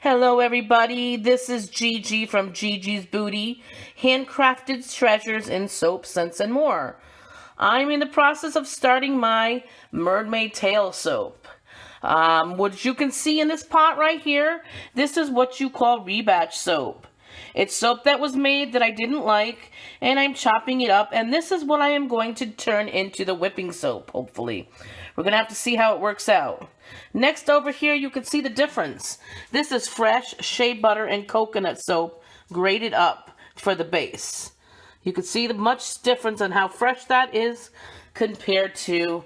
Hello everybody, this is Gigi from Gigi's Booty, handcrafted treasures in soap, scents, and more. I'm in the process of starting my Mermaid tail soap. What you can see in this pot right here, this is what you call rebatch soap. It's soap that was made that I didn't like, and I'm chopping it up, and this is what I am going to turn into the whipping soap, hopefully. We're going to have to see how it works out. Next over here, you can see the difference. This is fresh shea butter and coconut soap grated up for the base. You can see the much difference on how fresh that is compared to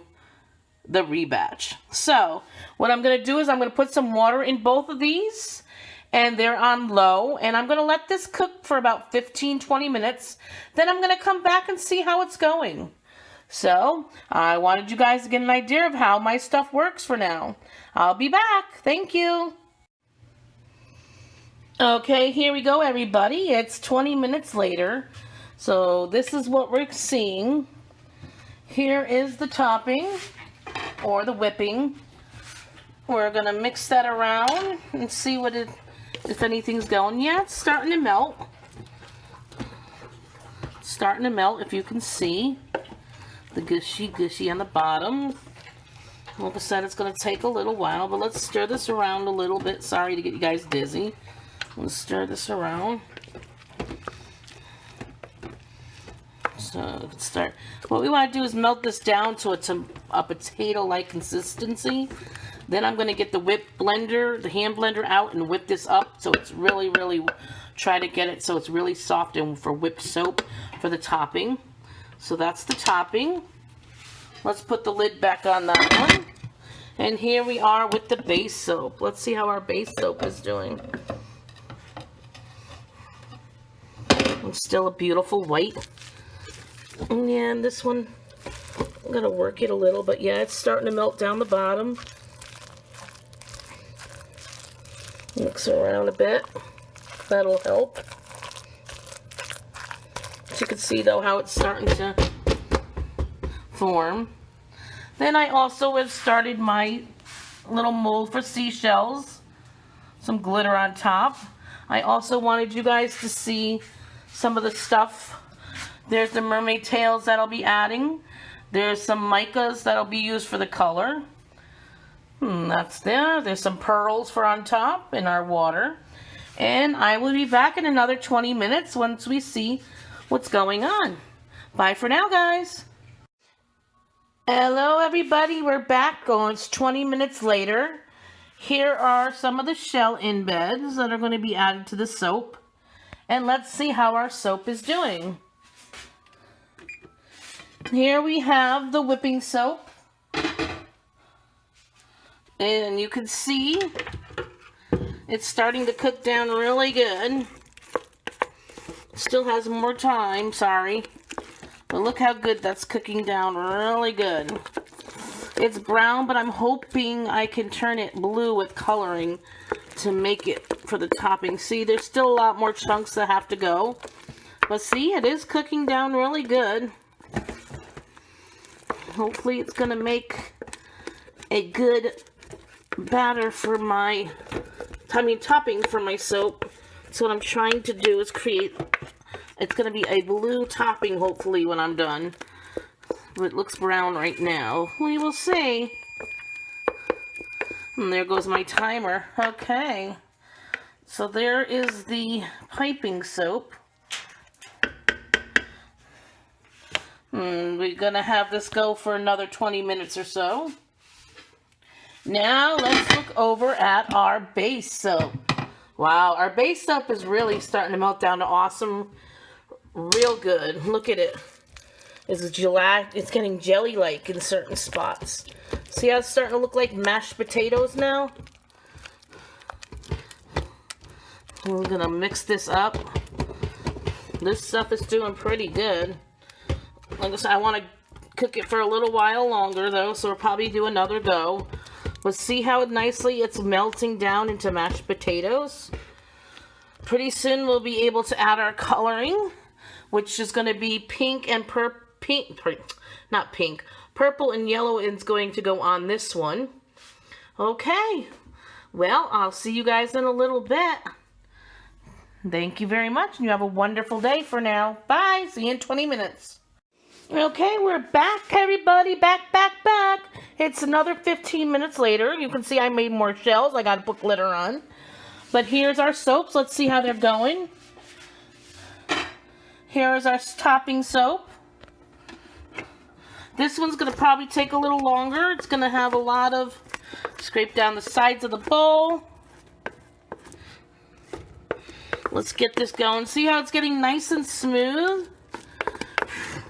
the rebatch. So, what I'm going to do is I'm going to put some water in both of these, and they're on low, and I'm going to let this cook for about 15-20 minutes. Then I'm going to come back and see how it's going. So, I wanted you guys to get an idea of how my stuff works for now. I'll be back. Thank you. Okay, here we go, everybody. It's 20 minutes later. So, this is what we're seeing. Here is the topping, or the whipping. We're going to mix that around and see if anything's going. Yeah, it's starting to melt. It's starting to melt, if you can see. The gushy on the bottom. Like I said, it's going to take a little while, but let's stir this around a little bit. Sorry to get you guys dizzy. Let's stir this around. So let's start. What we want to do is melt this down to a potato-like consistency. Then I'm going to get the whip blender, the hand blender out and whip this up so it's really, try to get it so it's really soft and for whipped soap for the topping. So that's the topping. Let's put the lid back on that one. And here we are with the base soap. Let's see how our base soap is doing. It's still a beautiful white. And this one, I'm going to work it a little, but yeah, it's starting to melt down the bottom. Mix it around a bit. That'll help. You can see though how it's starting to form. Then I also have started my little mold for seashells, some glitter on top. I also wanted you guys to see some of the stuff. There's the mermaid tails that I'll be adding. There's some micas that'll be used for the color. That's there. There's some pearls for on top in our water. And I will be back in another 20 minutes once we see what's going on. Bye for now, guys. Hello, everybody. We're back. It's 20 minutes later. Here are some of the shell embeds that are going to be added to the soap. And let's see how our soap is doing. Here we have the whipping soap. And you can see it's starting to cook down really good. Still has more time, sorry. But look how good that's cooking down, really good. It's brown, but I'm hoping I can turn it blue with coloring to make it for the topping. See, there's still a lot more chunks that have to go. But see, it is cooking down really good. Hopefully it's going to make a good batter for my, topping for my soap. So what I'm trying to do is create, it's going to be a blue topping hopefully when I'm done. But it looks brown right now. We will see. And there goes my timer. Okay. So there is the piping soap. We're going to have this go for another 20 minutes or so. Now let's look over at our base soap. Wow, our base soap is really starting to melt down to awesome, real good. Look at it. It's getting jelly-like in certain spots. See how it's starting to look like mashed potatoes now? We're gonna mix this up. This stuff is doing pretty good. Like I said, I want to cook it for a little while longer though, so we'll probably do another go. But see how nicely it's melting down into mashed potatoes? Pretty soon we'll be able to add our coloring, which is going to be pink and purple and yellow is going to go on this one. Okay, Well, I'll see you guys in a little bit. Thank you very much, and you have a wonderful day for now. Bye. See you in 20 minutes. Okay, we're back, everybody. Back. It's another 15 minutes later. You can see I made more shells. I got to put glitter on. But here's our soaps. Let's see how they're going. Here's our topping soap. This one's going to probably take a little longer. It's going to have a lot of scrape down the sides of the bowl. Let's get this going. See how it's getting nice and smooth?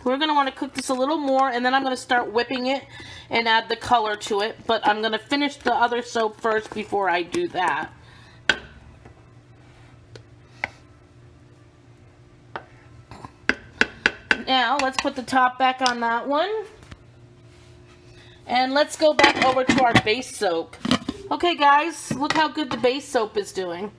We're going to want to cook this a little more, and then I'm going to start whipping it and add the color to it. But I'm going to finish the other soap first before I do that. Now, let's put the top back on that one. And let's go back over to our base soap. Okay, guys, look how good the base soap is doing.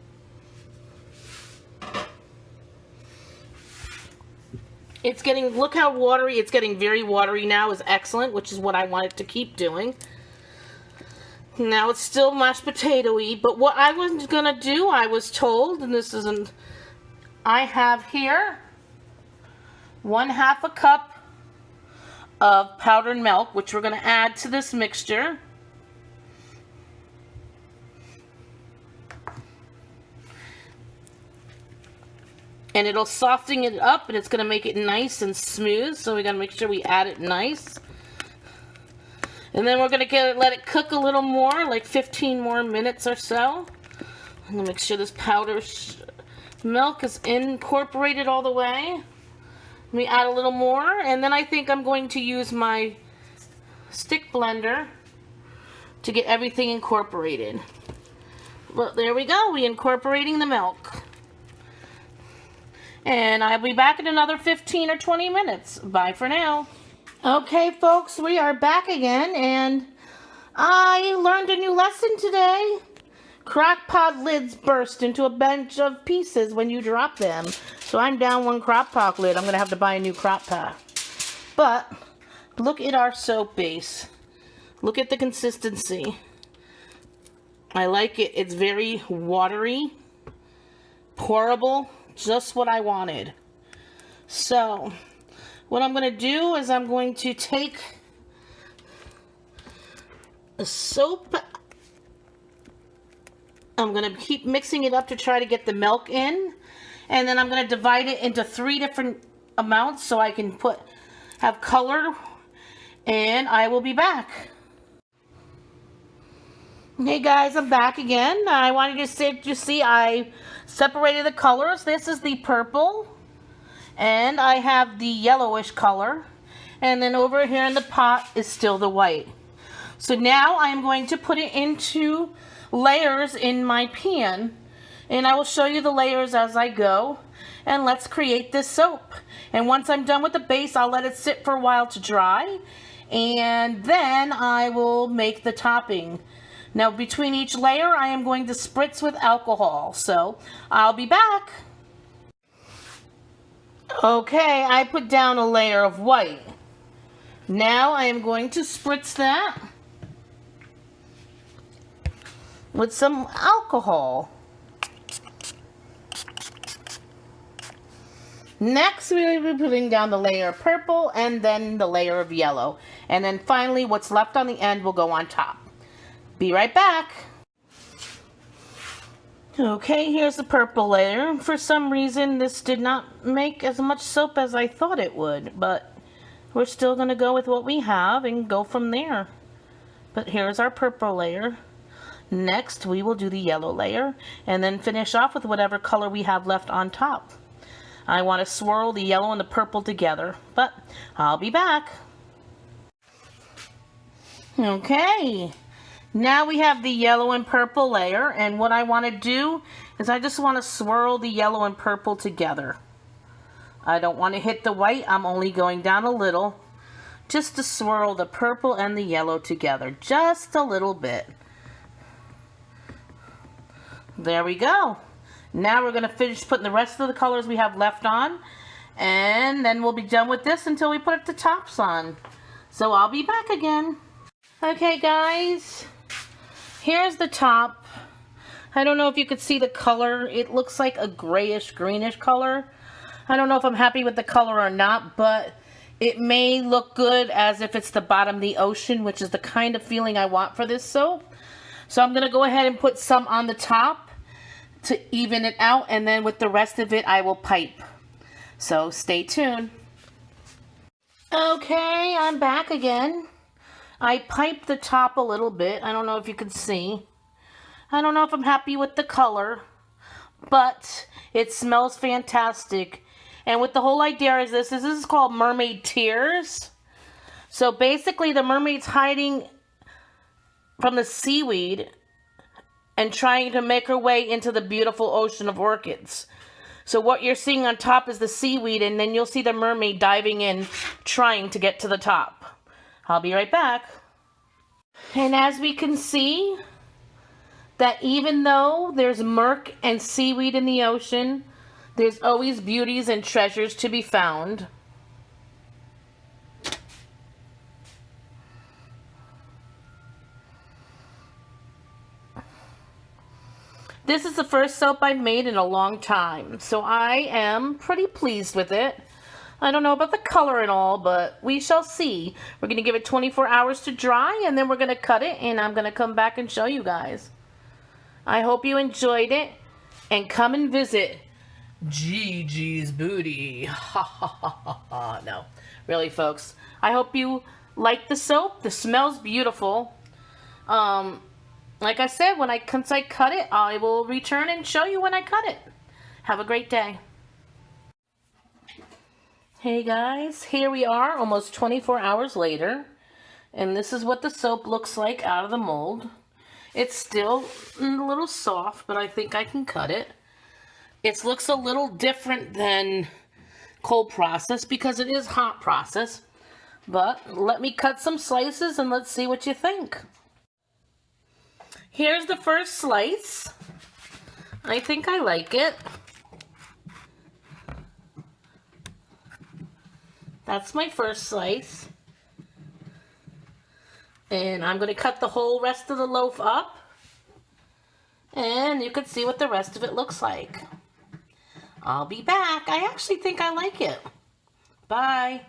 It's getting, look how watery, it's getting very watery now, is excellent, which is what I want it to keep doing. Now it's still mashed potato-y, but what I was going to do, I was told, and this isn't, I have here 1/2 a cup of powdered milk, which we're going to add to this mixture. And it'll soften it up, and it's going to make it nice and smooth, so we got to make sure we add it nice. And then we're going to let it cook a little more, like 15 more minutes or so. I'm going to make sure this powdered milk is incorporated all the way. Let me add a little more, and then I think I'm going to use my stick blender to get everything incorporated. Well, there we go. We're incorporating the milk. And I'll be back in another 15 or 20 minutes. Bye for now. Okay, folks, we are back again, and I learned a new lesson today. Crock-pot lids burst into a bunch of pieces when you drop them. So I'm down one crock-pot lid. I'm going to have to buy a new crock-pot. But look at our soap base. Look at the consistency. I like it. It's very watery, pourable, just what I wanted. So what I'm going to do is I'm going to take the soap. I'm going to keep mixing it up to try to get the milk in. And then I'm going to divide it into 3 different amounts so I can have color. And I will be back. Hey guys, I'm back again. I wanted to see I separated the colors. This is the purple. And I have the yellowish color. And then over here in the pot is still the white. So now I am going to put it into layers in my pan, and I will show you the layers as I go, and let's create this soap. And once I'm done with the base, I'll let it sit for a while to dry, and then I will make the topping. Now between each layer I am going to spritz with alcohol, so I'll be back. Okay, I put down a layer of white. Now I am going to spritz that with some alcohol. Next, we'll be putting down the layer of purple and then the layer of yellow. And then finally, what's left on the end will go on top. Be right back. Okay, here's the purple layer. For some reason, this did not make as much soap as I thought it would, but we're still going to go with what we have and go from there. But here's our purple layer. Next, we will do the yellow layer and then finish off with whatever color we have left on top. I want to swirl the yellow and the purple together, but I'll be back. Okay, now we have the yellow and purple layer, and what I want to do is I just want to swirl the yellow and purple together. I don't want to hit the white. I'm only going down a little just to swirl the purple and the yellow together, just a little bit. There we go. Now we're going to finish putting the rest of the colors we have left on, and then we'll be done with this until we put the tops on. So I'll be back again. Okay guys, here's the top. I don't know if you could see the color. It looks like a grayish, greenish color. I don't know if I'm happy with the color or not, but it may look good as if it's the bottom of the ocean, which is the kind of feeling I want for this soap. So I'm going to go ahead and put some on the top to even it out, and then with the rest of it, I will pipe. So stay tuned. Okay, I'm back again. I piped the top a little bit. I don't know if you can see. I don't know if I'm happy with the color, but it smells fantastic. And what the whole idea is this is called Mermaid Tears. So basically the mermaid's hiding from the seaweed and trying to make her way into the beautiful ocean of orchids. So what you're seeing on top is the seaweed, and then you'll see the mermaid diving in, trying to get to the top. I'll be right back. And as we can see, that even though there's murk and seaweed in the ocean, there's always beauties and treasures to be found. This is the first soap I've made in a long time, so I am pretty pleased with it. I don't know about the color and all, but we shall see. We're going to give it 24 hours to dry, and then we're going to cut it, and I'm going to come back and show you guys. I hope you enjoyed it, and come and visit GIGI'S Booty. Ha ha ha ha ha. No, really, folks. I hope you like the soap. The smell's beautiful. Like I said, once I cut it, I will return and show you when I cut it. Have a great day. Hey guys, here we are almost 24 hours later, and this is what the soap looks like out of the mold. It's still a little soft, but I think I can cut it. It looks a little different than cold process because it is hot process, but let me cut some slices and let's see what you think. Here's the first slice. I think I like it. That's my first slice. And I'm going to cut the whole rest of the loaf up. And you can see what the rest of it looks like. I'll be back. I actually think I like it. Bye.